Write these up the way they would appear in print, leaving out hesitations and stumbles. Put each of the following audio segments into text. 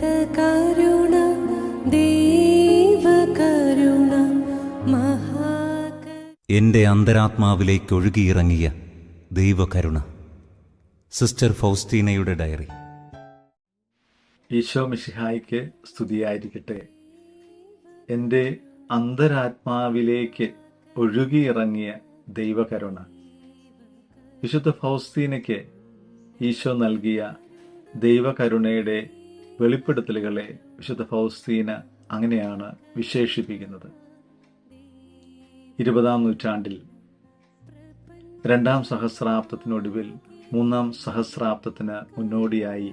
കരുണ ദൈവകരുണ എൻ്റെ അന്തരാത്മാവിലേക്ക് ഒഴുകിയിറങ്ങിയ ദൈവകരുണ. സിസ്റ്റർ ഫൗസ്റ്റീനയുടെ ഡയറി. ഈശോ മിശിഹായ്ക്ക് സ്തുതിയായിരിക്കട്ടെ. എൻ്റെ അന്തരാത്മാവിലേക്ക് ഒഴുകിയിറങ്ങിയ ദൈവകരുണ. വിശുദ്ധ ഫൗസ്റ്റീനയ്ക്ക് ഈശോ നൽകിയ ദൈവകരുണയുടെ വെളിപ്പെടുത്തലുകളെ വിശുദ്ധ ഫൗസ്റ്റീന അങ്ങനെയാണ് വിശേഷിപ്പിക്കുന്നത്. 20-ാം നൂറ്റാണ്ടിൽ 2-ാം സഹസ്രാബ്ദത്തിനൊടുവിൽ 3-ാം സഹസ്രാബ്ദത്തിന് മുന്നോടിയായി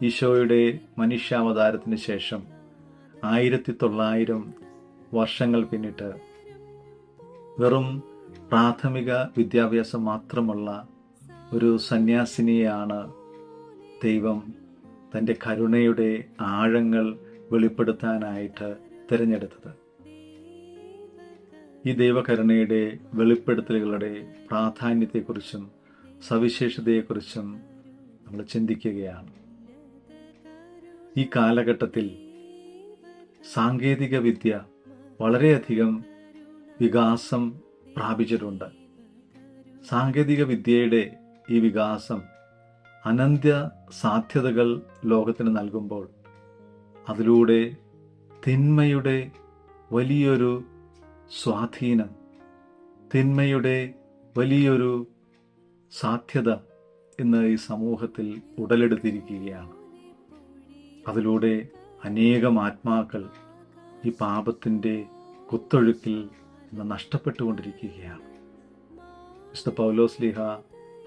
ഈശോയുടെ മനുഷ്യാവതാരത്തിന് ശേഷം 1900 വർഷങ്ങൾ പിന്നിട്ട് വെറും പ്രാഥമിക വിദ്യാഭ്യാസം മാത്രമുള്ള ഒരു സന്യാസിനിയാണ് ദൈവം തൻ്റെ കരുണയുടെ ആഴങ്ങൾ വെളിപ്പെടുത്താനായിട്ട് തിരഞ്ഞെടുത്തത്. ഈ ദൈവകരുണയുടെ വെളിപ്പെടുത്തലുകളുടെ പ്രാധാന്യത്തെക്കുറിച്ചും സവിശേഷതയെക്കുറിച്ചും നമ്മൾ ചിന്തിക്കുകയാണ്. ഈ കാലഘട്ടത്തിൽ സാങ്കേതിക വിദ്യ വളരെയധികം വികാസം പ്രാപിച്ചിട്ടുണ്ട്. സാങ്കേതിക വിദ്യയുടെ ഈ വികാസം അനന്ത സാധ്യതകൾ ലോകത്തിന് നൽകുമ്പോൾ അതിലൂടെ തിന്മയുടെ വലിയൊരു സ്വാധീനം, തിന്മയുടെ വലിയൊരു സാധ്യത ഇന്ന് ഈ സമൂഹത്തിൽ ഉടലെടുത്തിരിക്കുകയാണ്. അതിലൂടെ അനേകം ആത്മാക്കൾ ഈ പാപത്തിൻ്റെ കുത്തൊഴുക്കിൽ ഇന്ന് നഷ്ടപ്പെട്ടുകൊണ്ടിരിക്കുകയാണ്. വിശുദ്ധ പൗലോസ്ലീഹ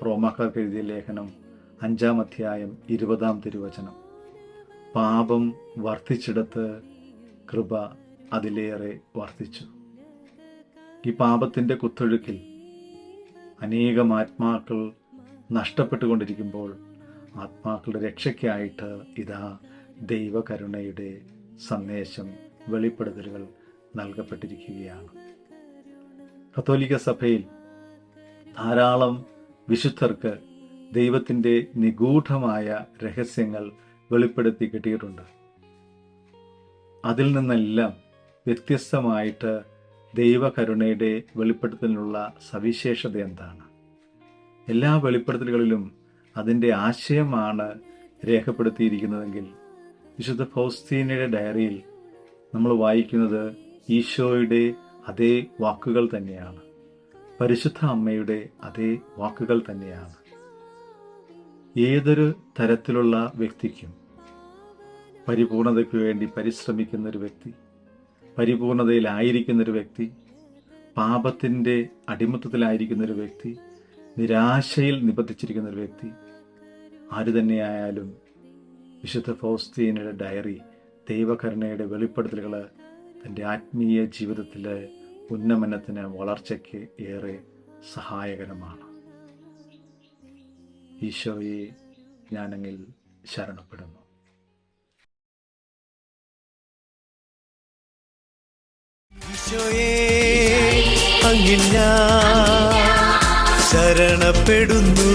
റോമാക്കാർക്ക് എഴുതിയ ലേഖനം 5-ാം അധ്യായം 20-ാം തിരുവചനം: പാപം വർദ്ധിച്ചിടത്ത് കൃപ അതിലേറെ വർദ്ധിച്ചു. ഈ പാപത്തിൻ്റെ കുത്തൊഴുക്കിൽ അനേകം ആത്മാക്കൾ നഷ്ടപ്പെട്ടുകൊണ്ടിരിക്കുമ്പോൾ ആത്മാക്കളുടെ രക്ഷയ്ക്കായിട്ട് ഇതാ ദൈവകരുണയുടെ സന്ദേശം, വെളിപ്പെടുത്തലുകൾ നൽകപ്പെട്ടിരിക്കുകയാണ്. കത്തോലിക്ക സഭയിൽ ധാരാളം വിശുദ്ധർക്ക് ദൈവത്തിൻ്റെ നിഗൂഢമായ രഹസ്യങ്ങൾ വെളിപ്പെടുത്തി കിട്ടിയിട്ടുണ്ട്. അതിൽ നിന്നെല്ലാം വ്യത്യസ്തമായിട്ട് ദൈവകരുണയുടെ വെളിപ്പെടുത്തലിനുള്ള സവിശേഷത എന്താണ്? എല്ലാ വെളിപ്പെടുത്തലുകളിലും അതിൻ്റെ ആശയമാണ് രേഖപ്പെടുത്തിയിരിക്കുന്നതെങ്കിൽ വിശുദ്ധ ഫൗസ്റ്റീനയുടെ ഡയറിയിൽ നമ്മൾ വായിക്കുന്നത് ഈശോയുടെ അതേ വാക്കുകൾ തന്നെയാണ്, പരിശുദ്ധ അമ്മയുടെ അതേ വാക്കുകൾ തന്നെയാണ്. ഏതൊരു തരത്തിലുള്ള വ്യക്തിക്കും, പരിപൂർണതയ്ക്ക് വേണ്ടി പരിശ്രമിക്കുന്നൊരു വ്യക്തി, പരിപൂർണതയിലായിരിക്കുന്നൊരു വ്യക്തി, പാപത്തിൻ്റെ അടിമത്തത്തിലായിരിക്കുന്നൊരു വ്യക്തി, നിരാശയിൽ നിബന്ധിച്ചിരിക്കുന്നൊരു വ്യക്തി, ആര് തന്നെയായാലും വിശുദ്ധ ഫൗസ്റ്റീനയുടെ ഡയറി ദൈവകരുണയുടെ വെളിപ്പെടുത്തലുകൾ തൻ്റെ ആത്മീയ ജീവിതത്തിലെ ഉന്നമനത്തിന്, വളർച്ചയ്ക്ക് ഏറെ സഹായകരമാണ്. ഈശോയെ ഞാനങ്ങിൽ ശരണപ്പെടുന്നു. ഈശോയെ അങ്ങിൽ ഞാൻ ശരണപ്പെടുന്നു.